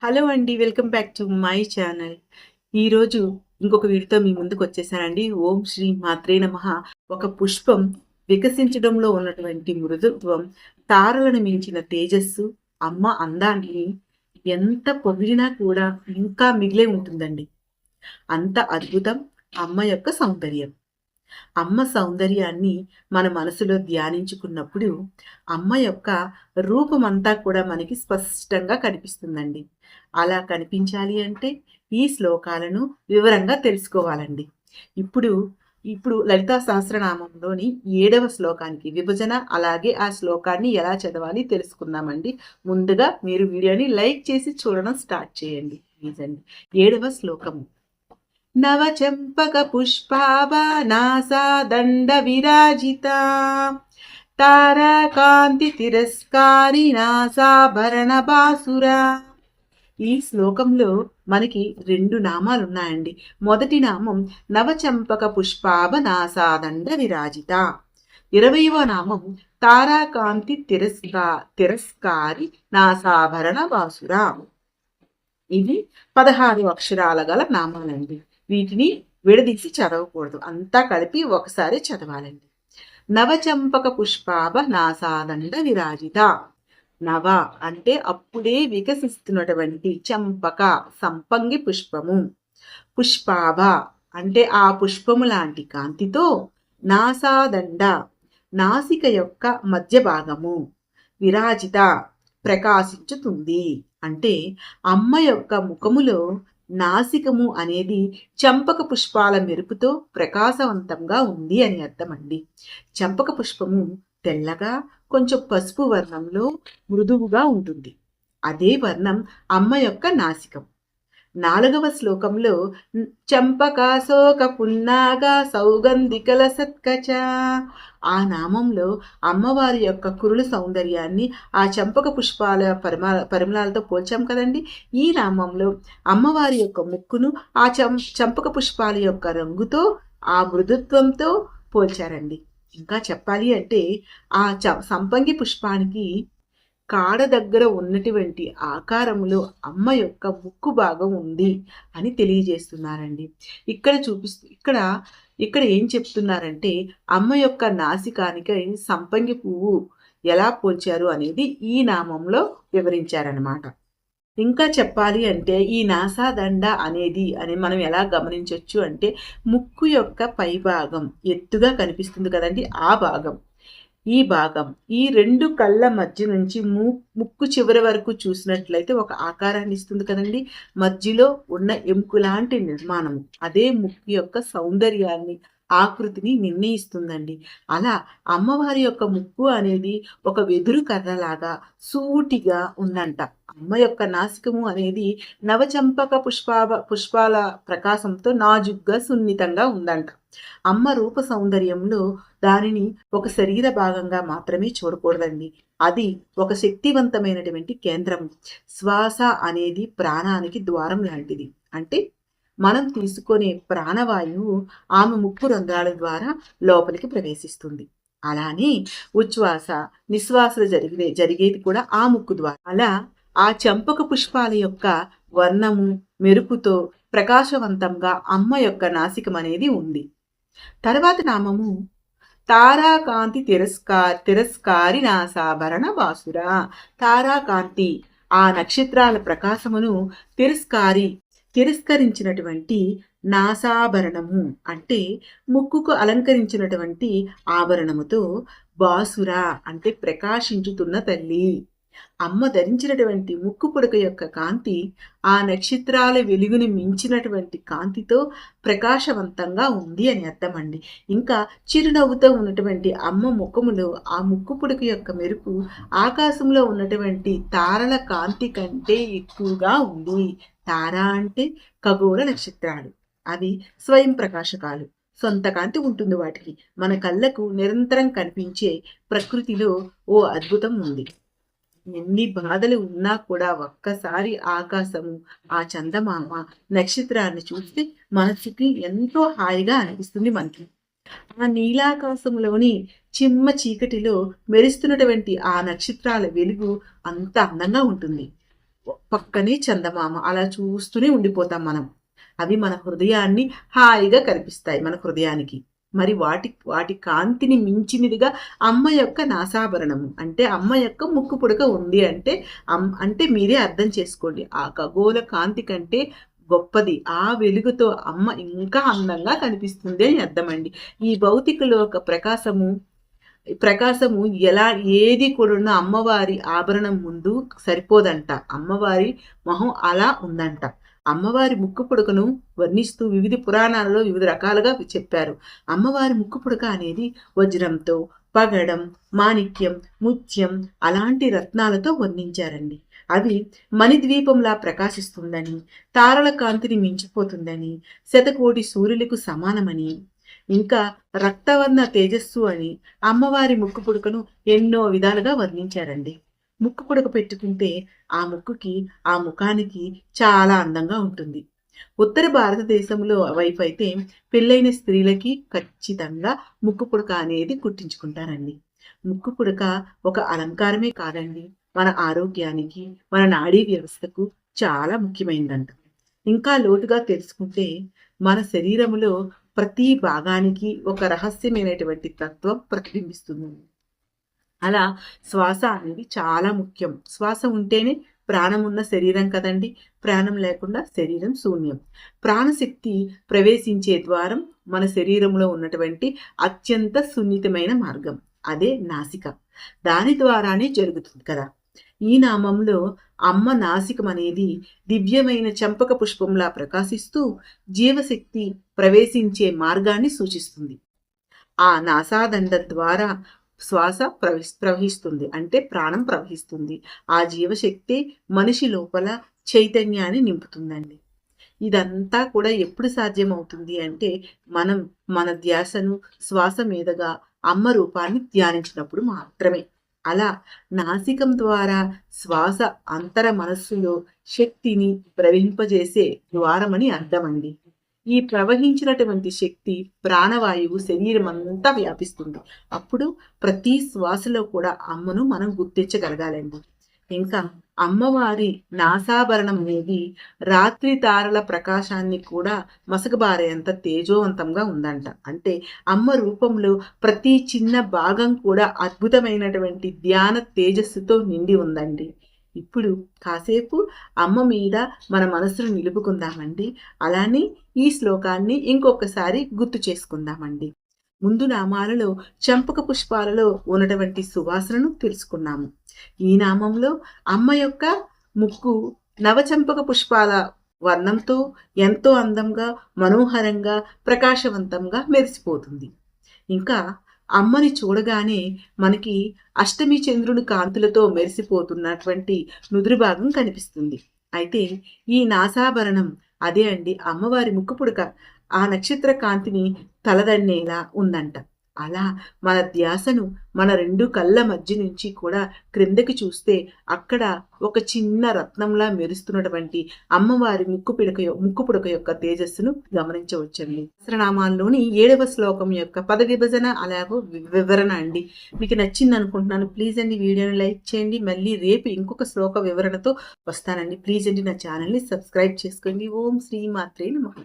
Hello అండి. Welcome back to my channel. ఈరోజు ఇంకొక వీడియోతో మీ ముందుకొచ్చేసానండి. ఓం శ్రీ మాత్రే నమః. ఒక పుష్పం వికసించడంలో ఉన్నటువంటి మృదుత్వం, తారలను మించిన తేజస్సు, అమ్మ అందాన్ని ఎంత పొగిడినా కూడా ఇంకా మిగిలే ఉంటుందండి. అంత అద్భుతం అమ్మ యొక్క సౌందర్యం. అమ్మ సౌందర్యాన్ని మన మనసులో ధ్యానించుకున్నప్పుడు అమ్మ యొక్క రూపమంతా కూడా మనకి స్పష్టంగా కనిపిస్తుందండి. అలా కనిపించాలి అంటే ఈ శ్లోకాలను వివరంగా తెలుసుకోవాలండి. ఇప్పుడు ఇప్పుడు లలితా సహస్రనామంలోని 7వ శ్లోకానికి విభజన, అలాగే ఆ శ్లోకాన్ని ఎలా చదవాలి తెలుసుకుందామండి. ముందుగా మీరు వీడియోని లైక్ చేసి చూడడం స్టార్ట్ చేయండి. ప్లీజ్ అండి. 7వ శ్లోకము. नवचम्पकपुष्पाभा दण्डविराजिता ताराकान्तितिरस्कारि नासाभरणबासुरा. ఈ శ్లోకంలో మనకి 2 నామాలున్నాయండి. మొదటి నామం నవచంపక పుష్పాభ నాసాదండ విరాజిత. 20వ నామం తారాకాంతి తిరస్కారి నాసాభరణ బాసురా. ఇవి 16 అక్షరాల గల నామాలండి. వీటిని విడదీసి చదవకూడదు, అంతా కలిపి ఒకసారి చదవాలండి. నవచంపక పుష్పాభ నాసాదండ విరాజిత. నవ అంటే అప్పుడే వికసిస్తున్నటువంటి, చంపక సంపంగి పుష్పము, పుష్పాభ అంటే ఆ పుష్పము లాంటి కాంతితో, నాసాదండ నాసిక యొక్క మధ్య భాగము, విరాజిత ప్రకాశించుతుంది. అంటే అమ్మ యొక్క ముఖములో నాసికము అనేది చంపక పుష్పాల మెరుపుతో ప్రకాశవంతంగా ఉంది అని అర్థమండి. చంపక పుష్పము తెల్లగా కొంచెం పసుపు వర్ణంలో మృదువుగా ఉంటుంది. అదే వర్ణం అమ్మ యొక్క నాసికం. 4వ శ్లోకంలో చంపకాశోక పున్నాగ సౌగంధికల సత్కచ. ఆ నామంలో అమ్మవారి యొక్క కురుల సౌందర్యాన్ని ఆ చంపక పుష్పాల పరిమళాలతో పోల్చాం కదండి. ఈ నామంలో అమ్మవారి యొక్క ముక్కును ఆ చంపక పుష్పాల యొక్క రంగుతో, ఆ మృదుత్వంతో పోల్చారండి. ఇంకా చెప్పాలి అంటే ఆ సంపంగి పుష్పానికి కాడ దగ్గర ఉన్నటువంటి ఆకారంలో అమ్మ యొక్క ముక్కు భాగం ఉంది అని తెలియజేస్తున్నారండి. ఇక్కడ ఏం చెప్తున్నారంటే అమ్మ యొక్క నాసికానికి సంపంగి పువ్వు ఎలా పోల్చారు అనేది ఈ నామంలో వివరించారనమాట. ఇంకా చెప్పాలి అంటే ఈ నాసాదండ అనేది మనం ఎలా గమనించవచ్చు అంటే ముక్కు యొక్క పై భాగం ఎత్తుగా కనిపిస్తుంది కదండి. ఆ భాగం, ఈ భాగం, ఈ 2 కళ్ళ మధ్య నుంచి ముక్కు చివరి వరకు చూసినట్లయితే ఒక ఆకారాన్ని ఇస్తుంది కదండి. మధ్యలో ఉన్న ఎముక లాంటి నిర్మాణం అదే ముక్కు యొక్క సౌందర్యాన్ని, ఆకృతిని నిర్ణయిస్తుందండి. అలా అమ్మవారి యొక్క ముక్కు అనేది ఒక వెదురు కర్రలాగా సూటిగా ఉందంట. అమ్మ యొక్క నాసికము అనేది నవచంపక పుష్పాల ప్రకాశంతో నాజుగ్గా సున్నితంగా ఉందంట. అమ్మ రూప సౌందర్యంలో దానిని ఒక శరీర భాగంగా మాత్రమే చూడకూడదండి. అది ఒక శక్తివంతమైనటువంటి కేంద్రం. శ్వాస అనేది ప్రాణానికి ద్వారం లాంటిది. అంటే మనం తీసుకునే ప్రాణవాయువు ఆమె ముక్కు రంధ్రాల ద్వారా లోపలికి ప్రవేశిస్తుంది. అలానే ఉచ్ఛ్వాస నిశ్వాసలు జరిగేది కూడా ఆ ముక్కు ద్వారా. అలా ఆ చంపక పుష్పాల యొక్క వర్ణము మెరుపుతో ప్రకాశవంతంగా అమ్మ యొక్క నాసికం అనేది ఉంది. తర్వాత నామము తారాకాంతి తిరస్కారి నాసాభరణ బాసురా. తారాకాంతి ఆ నక్షత్రాల ప్రకాశమును తిరస్కరించినటువంటి నాసాభరణము అంటే ముక్కుకు అలంకరించినటువంటి ఆభరణముతో, బాసురా అంటే ప్రకాశించుతున్న తల్లి. అమ్మ ధరించినటువంటి ముక్కు పుడక యొక్క కాంతి ఆ నక్షత్రాల వెలుగుని మించినటువంటి కాంతితో ప్రకాశవంతంగా ఉంది అని అర్థమండి. ఇంకా చిరునవ్వుతో ఉన్నటువంటి అమ్మ ముఖములో ఆ ముక్కు పుడక యొక్క మెరుపు ఆకాశంలో ఉన్నటువంటి తారల కాంతి కంటే ఎక్కువగా ఉంది. తార అంటే ఖగోళ నక్షత్రాలు. అవి స్వయం ప్రకాశకాలు. సొంత కాంతి ఉంటుంది వాటికి. మన కళ్ళకు నిరంతరం కనిపించే ప్రకృతిలో ఓ అద్భుతం ఉంది. ఎన్ని బాధలు ఉన్నా కూడా ఒక్కసారి ఆకాశము, ఆ చందమామ, నక్షత్రాన్ని చూస్తే మనసుకి ఎంతో హాయిగా అనిపిస్తుంది మనకి. ఆ నీలాకాశంలోని చిమ్మ చీకటిలో మెరుస్తున్నటువంటి ఆ నక్షత్రాల వెలుగు అంత అందంగా ఉంటుంది. పక్కనే చందమామ అలా చూస్తూనే ఉండిపోతాం మనం. అవి మన హృదయాన్ని హాయిగా కనిపిస్తాయి మన హృదయానికి. మరి వాటి వాటి కాంతిని మించినదిగా అమ్మ యొక్క నాసాభరణము. అంటే అమ్మ యొక్క ముక్కు పుడక ఉంది అంటే అంటే మీరే అర్థం చేసుకోండి. ఆ ఖగోళ కాంతి కంటే గొప్పది. ఆ వెలుగుతో అమ్మ ఇంకా అందంగా కనిపిస్తుంది అని అర్థమండి. ఈ భౌతిక లోక ప్రకాశము ఎలా ఏది కూడా అమ్మవారి ఆభరణం ముందు సరిపోదంట. అమ్మవారి మొహం అలా ఉందంట. అమ్మవారి ముక్కు పుడకను వర్ణిస్తూ వివిధ పురాణాలలో వివిధ రకాలుగా చెప్పారు. అమ్మవారి ముక్కు పుడక అనేది వజ్రంతో, పగడం, మాణిక్యం, ముత్యం అలాంటి రత్నాలతో వర్ణించారండి. అది మణిద్వీపంలా ప్రకాశిస్తుందని, తారల కాంతిని మించిపోతుందని, శతకోటి సూర్యులకు సమానమని, ఇంకా రక్తవర్ణ తేజస్సు అని అమ్మవారి ముక్కు పుడకను ఎన్నో విధాలుగా వర్ణించారండి. ముక్కు పుడక పెట్టుకుంటే ఆ ముక్కుకి ఆ ముఖానికి చాలా అందంగా ఉంటుంది. ఉత్తర భారతదేశంలో వైపు అయితే పెళ్ళైన స్త్రీలకి ఖచ్చితంగా ముక్కు పుడక అనేది కుట్టించుకుంటారండి. ముక్కు పుడక ఒక అలంకారమే కాదండి, మన ఆరోగ్యానికి, మన నాడీ వ్యవస్థకు చాలా ముఖ్యమైనదంట. ఇంకా లోతుగా తెలుసుకుంటే మన శరీరములో ప్రతి భాగానికి ఒక రహస్యమైనటువంటి తత్వం ప్రతిబింబిస్తుంది. అలా శ్వాస అనేది చాలా ముఖ్యం. శ్వాస ఉంటేనే ప్రాణం ఉన్న శరీరం కదండి. ప్రాణం లేకుండా శరీరం శూన్యం. ప్రాణశక్తి ప్రవేశించే ద్వారం మన శరీరంలో ఉన్నటువంటి అత్యంత సున్నితమైన మార్గం, అదే నాసిక. దాని ద్వారానే జరుగుతుంది కదా. ఈ నామంలో అమ్మ నాసికం అనేది దివ్యమైన చంపక పుష్పంలా ప్రకాశిస్తూ జీవశక్తి ప్రవేశించే మార్గాన్ని సూచిస్తుంది. ఆ నాసాదండం ద్వారా శ్వాస ప్రవహిస్తుంది, అంటే ప్రాణం ప్రవహిస్తుంది. ఆ జీవశక్తి మనిషి లోపల చైతన్యాన్ని నింపుతుందండి. ఇదంతా కూడా ఎప్పుడు సాధ్యమవుతుంది అంటే మనం మన ధ్యాసను శ్వాస మీదుగా అమ్మ రూపాన్ని ధ్యానించినప్పుడు మాత్రమే. అలా నాసికం ద్వారా శ్వాస అంతర మనస్సులో శక్తిని ప్రవహింపజేసే ద్వారమని అర్థమండి. ఈ ప్రవహించినటువంటి శక్తి ప్రాణవాయువు శరీరం అంతా వ్యాపిస్తుంది. అప్పుడు ప్రతి శ్వాసలో కూడా అమ్మను మనం గుర్తించగలగాలండి. ఇంకా అమ్మవారి నాసాభరణం అనేది రాత్రి తారల ప్రకాశాన్ని కూడా మసకబారేంత తేజోవంతంగా ఉందంట. అంటే అమ్మ రూపంలో ప్రతి చిన్న భాగం కూడా అద్భుతమైనటువంటి ధ్యాన తేజస్సుతో నిండి ఉందండి. ఇప్పుడు కాసేపు అమ్మ మీద మన మనసును నిలుపుకుందామండి. అలానే ఈ శ్లోకాన్ని ఇంకొకసారి గుర్తు చేసుకుందామండి. ముందు నామాలలో చంపక పుష్పాలలో ఉన్నటువంటి సువాసనను తెలుసుకున్నాము. ఈ నామంలో అమ్మ యొక్క ముక్కు నవచంపక పుష్పాల వర్ణంతో ఎంతో అందంగా, మనోహరంగా, ప్రకాశవంతంగా మెరిసిపోతుంది. ఇంకా అమ్మని చూడగానే మనకి అష్టమి చంద్రుని కాంతులతో మెరిసిపోతున్నటువంటి నుదురు భాగం కనిపిస్తుంది. అయితే ఈ నాసాభరణం అదే అండి అమ్మవారి ముక్కు పుడక. ఆ నక్షత్ర కాంతిని తలదన్నేలా ఉందంట. అలా మన ధ్యాసను మన రెండు కళ్ళ మధ్య నుంచి కూడా క్రిందకి చూస్తే అక్కడ ఒక చిన్న రత్నంలా మెరుస్తున్నటువంటి అమ్మవారి ముక్కు పుడక యొక్క తేజస్సును గమనించవచ్చండి. సహస్రనామాల్లోని 7వ శ్లోకం యొక్క పద విభజన అలాగో వివరణ అండి. మీకు నచ్చింది అనుకుంటున్నాను. ప్లీజ్ అండి వీడియోని లైక్ చేయండి. మళ్ళీ రేపు ఇంకొక శ్లోక వివరణతో వస్తానండి. ప్లీజ్ అండి నా ఛానల్ని సబ్స్క్రైబ్ చేసుకోండి. ఓం శ్రీ మాత్రే నమః.